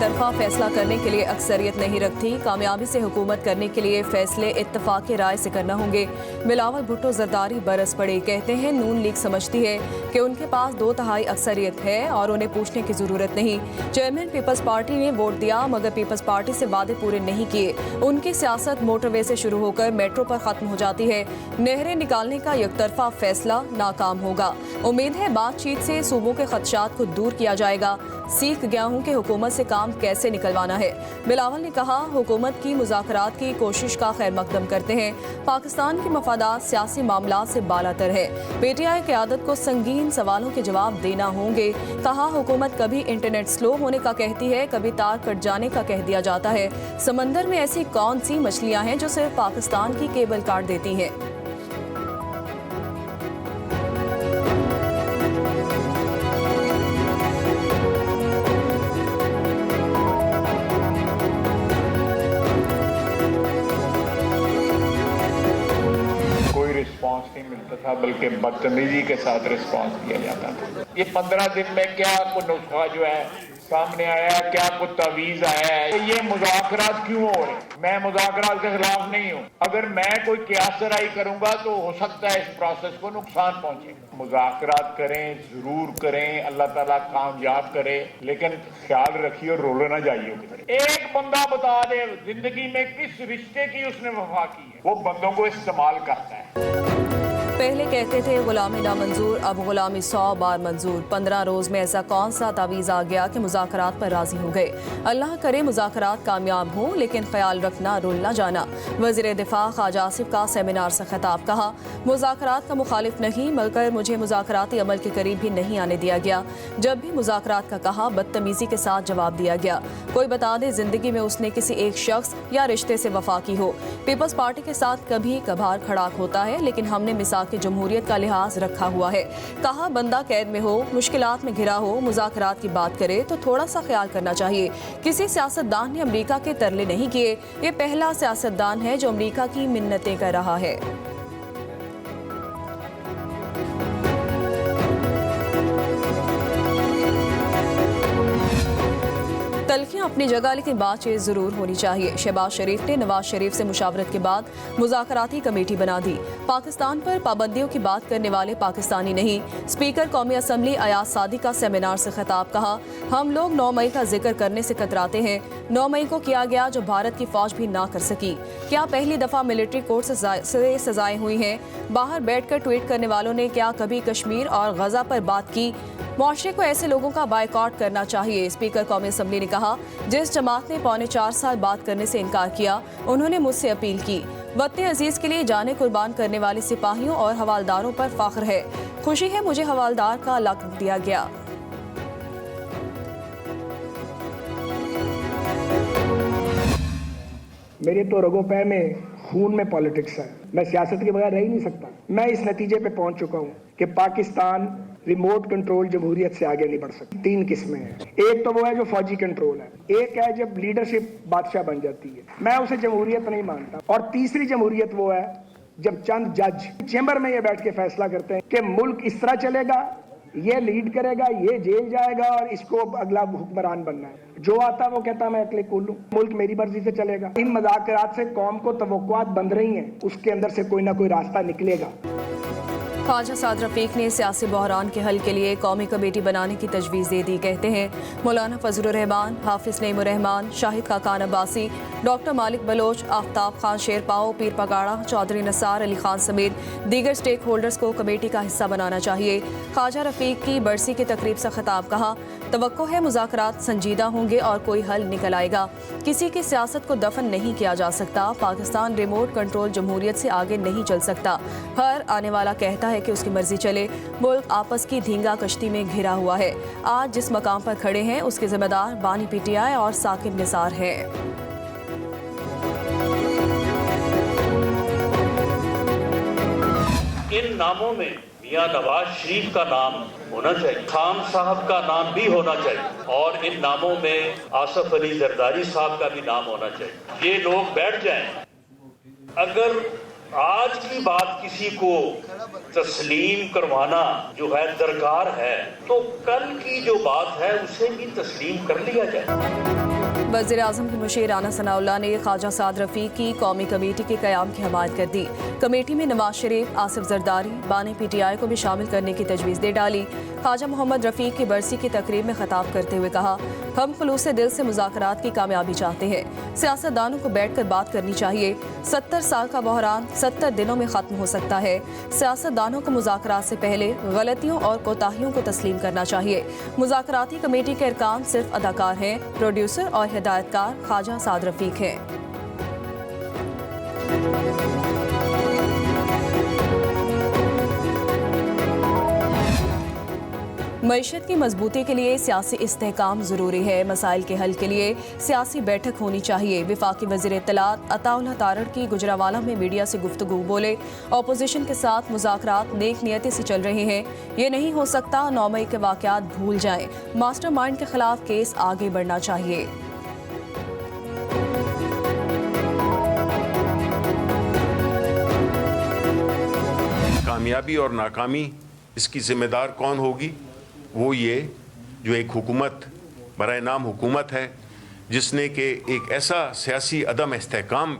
तरफा फैसला करने के लिए अक्सरियत नहीं रखती। कामयाबी से हुकूमत करने के लिए फैसले इत्तफाक राय से करना होंगे। बिलावल भुट्टो जरदारी बरस पड़े, कहते हैं नून लीग समझती है कि उनके पास 2/3 अक्सरियत है और उन्हें पूछने की जरूरत नहीं। चेयरमैन पीपल्स पार्टी ने वोट दिया मगर पीपल्स पार्टी से वादे पूरे नहीं किए। उनकी सियासत मोटरवे से शुरू होकर मेट्रो पर खत्म हो जाती है। नहरें निकालने का एकतरफा फैसला नाकाम होगा। उम्मीद है बातचीत से सूबों के खदशात को दूर किया जाएगा। सीख गया हूं कि हुकूमत से काम कैसे निकलवाना है। बिलावल ने कहा, हुकूमत की मुज़ाकरात की कोशिश का खैर मकदम करते हैं। पाकिस्तान के मफादात सियासी मामलात से बालातर है। पीटीआई क़यादत को संगीन सवालों के जवाब देना होंगे। कहा, हुकूमत कभी इंटरनेट स्लो होने का कहती है, कभी तार कट जाने का कह दिया जाता है। समंदर में ऐसी कौन सी मछलियां हैं जो सिर्फ पाकिस्तान की केबल काट देती हैं? रिस्पॉन्स नहीं मिलता था, बल्कि बदतमीजी के साथ रिस्पॉन्स दिया जाता था। ये 15 दिन में क्या कोई नुस्खा जो है सामने आया, क्या कोई तवीज आया है? ये मुज़ाकरात क्यों हो रहे? मैं मुज़ाकरात के खिलाफ नहीं हूँ। अगर मैं कोई क़यासराई करूंगा तो हो सकता है इस प्रोसेस को नुकसान पहुंचे। मुज़ाकरात करें, जरूर करें, अल्लाह ताला कामयाब करे, लेकिन ख्याल रखिए रोले ना जाइए किधर। एक बंदा बता दे जिंदगी में किस रिश्ते की उसने वफा की है, वो बंदों को इस्तेमाल करता है। पहले कहते थे गुलामी नामंजूर, अब गुलामी 100 बार मंजूर। 15 रोज में ऐसा कौन सा तावीज़ आ गया कि मुज़ाकरात पर राजी हो गए? अल्लाह करे मुज़ाकरात कामयाब हों, लेकिन ख्याल रखना रुल ना जाना। वज़ीर दिफा ख्वाजा आसिफ का सेमिनार से खिताब। कहा, मुज़ाकरात का मुखालिफ नहीं मगर मुझे मुज़ाकराती अमल के करीब भी नहीं आने दिया गया। जब भी मुज़ाकरात का कहा, बदतमीजी के साथ जवाब दिया गया। कोई बता दे जिंदगी में उसने किसी एक शख्स या रिश्ते से वफा की हो। पीपल्स पार्टी के साथ कभी कभार खड़ाक होता है, लेकिन हमने मिसाल की जमहूरियत का लिहाज रखा हुआ है। कहा, बंदा कैद में हो, मुश्किलात में घिरा हो, मुज़ाकरात की बात करे तो थोड़ा सा ख्याल करना चाहिए। किसी सियासतदान ने अमेरिका के तरले नहीं किए। ये पहला सियासतदान है जो अमेरिका की मिन्नतें कर रहा है। तलखियां अपनी जगह, लेकिन बातचीत जरूर होनी चाहिए। शहबाज शरीफ ने नवाज शरीफ से मुशावरत के बाद मुज़ाकराती कमेटी बना दी। पाकिस्तान पर पाबंदियों की बात करने वाले पाकिस्तानी नहीं। स्पीकर कौमी असम्बली अयाज सादी का सेमिनार से खिताब। कहा, हम लोग 9 मई का जिक्र करने से कतराते हैं। 9 मई को किया गया जो भारत की फौज भी ना कर सकी। क्या पहली दफा मिलिट्री कोर्ट से सजाएं हुई हैं? बाहर बैठकर ट्वीट करने वालों ने क्या कभी कश्मीर और गजा पर बात की? मुआशरे को ऐसे लोगों का बायकॉट करना चाहिए। स्पीकर कौमी असम्बली ने कहा, जिस जमात ने 4.25 साल बात करने से इनकार किया, उन्होंने मुझसे अपील की। वतन अजीज के लिए जाने कुर्बान करने वाले सिपाहियों और हवालदारों पर फख्र है। खुशी है मुझे हवालदार का लक़ब दिया गया। मेरे तो रगों पैर में खून में पॉलिटिक्स है। मैं सियासत के बगैर रह ही नहीं सकता। मैं इस नतीजे पे पहुंच चुका हूं कि पाकिस्तान रिमोट कंट्रोल जमहूरियत से आगे नहीं बढ़ सकती। 3 किस्में हैं। एक तो वो है जो फौजी कंट्रोल है, एक है जब लीडरशिप बादशाह बन जाती है, मैं उसे जमहूरियत नहीं मानता, और तीसरी जमहूरियत वो है जब चंद जज चैम्बर में ये बैठ के फैसला करते हैं कि मुल्क इस तरह चलेगा, ये लीड करेगा, ये जेल जाएगा और इसको अगला हुक्मरान बनना है। जो आता वो कहता मैं अकले कुल हूं, मुल्क मेरी मर्जी से चलेगा। इन मुज़ाकरात से कौम को तवक्कुआत बन रही हैं, उसके अंदर से कोई ना कोई रास्ता निकलेगा। ख्वाजा साद रफीक ने सियासी बहरान के हल के लिए कौमी कमेटी बनाने की तजवीज़ दे दी। कहते हैं मौलाना फजलुर रहमान, हाफिज नईमुर रहमान, शाहिद खाकान अब्बासी, डॉक्टर मालिक बलोच, आफ्ताब खान शेरपाओ, पीर पगाड़ा, चौधरी नसार अली खान समेत दीगर स्टेक होल्डर्स को कमेटी का हिस्सा बनाना चाहिए। ख्वाजा रफीक की बरसी की तकरीब से खिताब। कहा, तवक्को है मुज़ाकरात संजीदा होंगे और कोई हल निकल आएगा। किसी की सियासत को दफन नहीं किया जा सकता। पाकिस्तान रिमोट कंट्रोल जमहूरियत से आगे नहीं चल सकता। हर आने वाला कहता है कि उसकी मर्जी चले। मुल्क आपस की धींगा कश्ती में घिरा हुआ है। आज जिस मकाम पर खड़े हैं उसके जिम्मेदार बानी पीटीआई और साकिब निसार हैं। इन नामों में मियां नवाज शरीफ का नाम होना चाहिए, खान साहब का नाम भी होना चाहिए, और इन नामों में आसफ अली जरदारी साहब का भी नाम होना चाहिए। ये लोग बैठ जाएं। अगर आज की बात किसी को तस्लीम करवाना जो है दरकार है, तो कल की जो बात है उसे भी तस्लीम कर लिया जाए। वज़ीर आज़म के मुशीर राना सनाउल्लाह ने ख्वाजा साद रफ़ीक की कौमी कमेटी के क़याम की हमायत कर दी। कमेटी में नवाज शरीफ, आसिफ जरदारी, बानी PTI को भी शामिल करने की तजवीज़ दे डाली। ख्वाजा मोहम्मद रफ़ीक की बरसी की तकरीब में खिताब करते हुए कहा, हम खुलूस दिल से मुज़ाकरात की कामयाबी चाहते हैं। सियासतदानों को बैठ कर बात करनी चाहिए। 70 साल का बहरान 70 दिनों में ख़त्म हो सकता है। सियासतदानों को मुज़ाकरात से पहले गलतियों और कोताहियों को तस्लीम करना चाहिए। मुज़ाकराती कमेटी के अरकान सिर्फ अदाकार हैं, प्रोड्यूसर और हिदायतकार ख्वाजा साद रफ़ीक हैं। मईशत की मजबूती के लिए सियासी इस्तेहकाम ज़रूरी है। मसाइल के हल के लिए सियासी बैठक होनी चाहिए। वफाकी वज़ीर इत्तलात अताउल्लाह तारड़ की गुजरावाला में मीडिया से गुफ्तगू बोले, अपोजिशन के साथ मुज़ाकरात नेक नियति से चल रहे हैं। ये नहीं हो सकता 9 मई के वाक़यात भूल जाएं। मास्टरमाइंड के खिलाफ केस आगे बढ़ना चाहिए। कामयाबी और नाकामी इसकी जिम्मेदार कौन होगी? वो ये जो एक हुकूमत बराए नाम हुकूमत है, जिसने कि एक ऐसा सियासी अदम इस्तेहकाम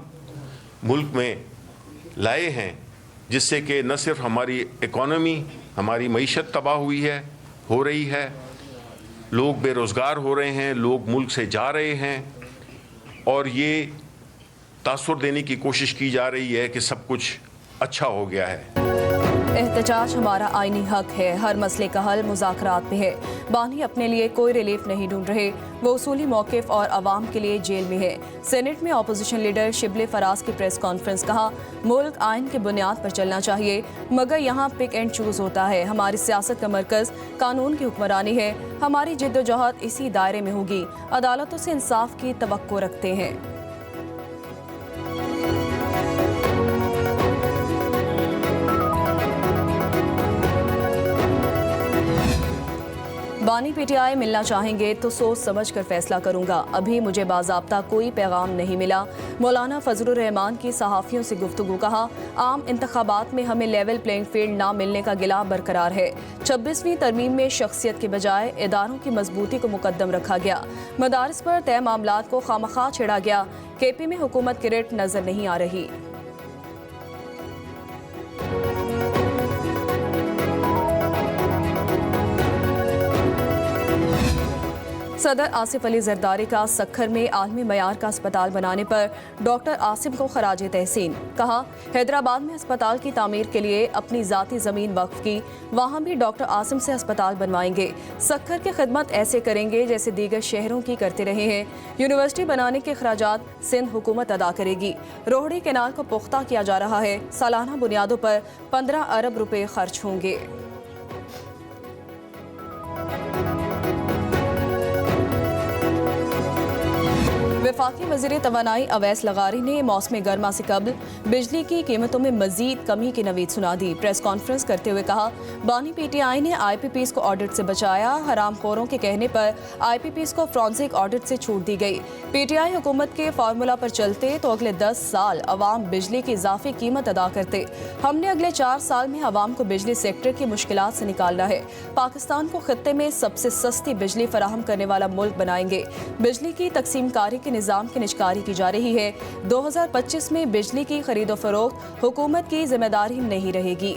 मुल्क में लाए हैं जिससे कि न सिर्फ हमारी इकॉनमी, हमारी मईशत तबाह हुई है, हो रही है, लोग बेरोज़गार हो रहे हैं, लोग मुल्क से जा रहे हैं, और ये तासुर देने की कोशिश की जा रही है कि सब कुछ अच्छा हो गया है। एहतजाज हमारा आईनी हक है। हर मसले का हल मुज़ाकरात में है। बानी अपने लिए कोई रिलीफ नहीं ढूंढ रहे, वो उसूली मौक़िफ़ और आवाम के लिए जेल में है। सेनेट में अपोजिशन लीडर शिबले फराज की प्रेस कॉन्फ्रेंस, कहा, मुल्क आइन की बुनियाद पर चलना चाहिए, मगर यहाँ पिक एंड चूज़ होता है। हमारी सियासत का मरकज़ कानून की हुक्मरानी है। हमारी जिद्दोजहद इसी दायरे में होगी। अदालतों से इंसाफ की तवक्को रखते हैं। बानी PTI मिलना चाहेंगे तो सोच समझ कर फैसला करूंगा। अभी मुझे बाज़ाब्ता कोई पैगाम नहीं मिला। मौलाना फजलुर रहमान की सहाफ़ियों से गुफ्तगू, कहा, आम इंतखाबात में हमें लेवल प्लेइंग फील्ड ना मिलने का गिला बरकरार है। 26वीं तरमीम में शख्सियत के बजाय इदारों की मजबूती को मुकद्दम रखा गया। मदारिस पर तय मामलात को खामखा छेड़ा गया। KP में हुकूमत की रिट नजर नहीं आ रही। सदर आसिफ अली जरदारी का सक्खर में आलमी मयार का अस्पताल बनाने पर डॉक्टर आसिम को खराज तहसीन, कहा, हैदराबाद में अस्पताल की तामीर के लिए अपनी ज़ाती ज़मीन वक्फ की, वहाँ भी डॉक्टर आसिम से अस्पताल बनवाएंगे। सक्खर की खिदमत ऐसे करेंगे जैसे दीगर शहरों की करते रहे हैं। यूनिवर्सिटी बनाने के खराजात सिंध हुकूमत अदा करेगी। रोहड़ी कैनाल को पुख्ता किया जा रहा है। सालाना बुनियादों पर 15 अरब रुपए खर्च होंगे। वफाकी वज़ीर तवानाई अवैस लगारी ने मौसम गर्मा से कबल बिजली की कीमतों में मजीद कमी की नवीद सुना दी। प्रेस कॉन्फ्रेंस करते हुए कहा, बानी PTI ने IPPs को ऑडिट से बचाया। हरामखोरों के कहने पर IPPs को फ्रॉन्सिक ऑडिट से छूट दी गई। PTI हुकूमत के फार्मूला पर चलते तो अगले 10 साल अवाम बिजली की इजाफी कीमत अदा करते। हमने अगले 4 साल में अवाम को बिजली सेक्टर की मुश्किलात से निकालना है। पाकिस्तान को खित्ते में सबसे सस्ती बिजली फराहम करने वाला मुल्क बनाएंगे। बिजली की तकसीमकारी के निज़ाम की निजकारी की जा रही है। 2025 में बिजली की खरीदो फरोख्त हुकूमत की जिम्मेदारी नहीं रहेगी।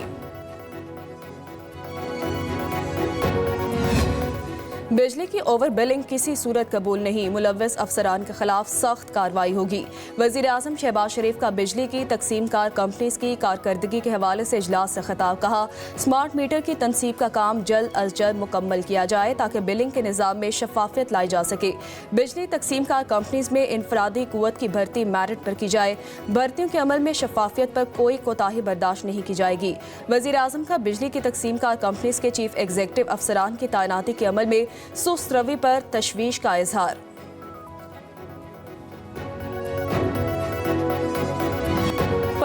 बिजली की ओवर बिलिंग किसी सूरत कबूल नहीं। मुलव्वस अफसरान के खिलाफ सख्त कार्रवाई होगी। वज़ीर आज़म शहबाज शरीफ का बिजली की तकसीम कार कंपनीज की कारकर्दगी के हवाले से इजलास से खिताब, कहा, स्मार्ट मीटर की तनसीब का काम जल्द अज जल्द मुकम्मल किया जाए ताकि बिलिंग के निज़ाम में शफाफियत लाई जा सके। बिजली तकसीम कार कंपनीज में इनफरादी कुव्वत की भर्ती मेरिट पर की जाए। भर्तियों के अमल में शफाफियत पर कोई कोताही बर्दाश्त नहीं की जाएगी। वज़ीर आज़म का बिजली की तकसीम कार कंपनीज के चीफ एग्जीक्यूटिव अफसरान की तैनाती के अमल में सुस्त रवि पर तशवीश का इजहार।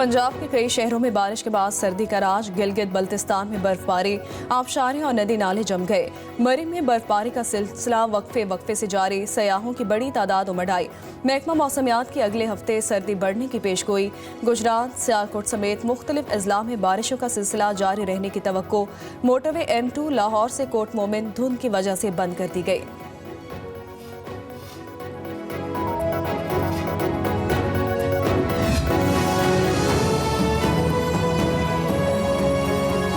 पंजाब के कई शहरों में बारिश के बाद सर्दी का राज। गिलगित बल्तिस्तान में बर्फबारी, आबशारें और नदी नाले जम गए। मरी में बर्फबारी का सिलसिला वक्फे से जारी, सयाहों की बड़ी तादाद उमड़ आई। महकमा मौसमियात की अगले हफ्ते सर्दी बढ़ने की पेशगोई। गुजरात, सियालकोट समेत मुख्तलिफ अजला में बारिशों का सिलसिला जारी रहने की तवक्को। मोटरवे M2 लाहौर से कोट मोमिन धुंध की वजह से बंद कर दी गई।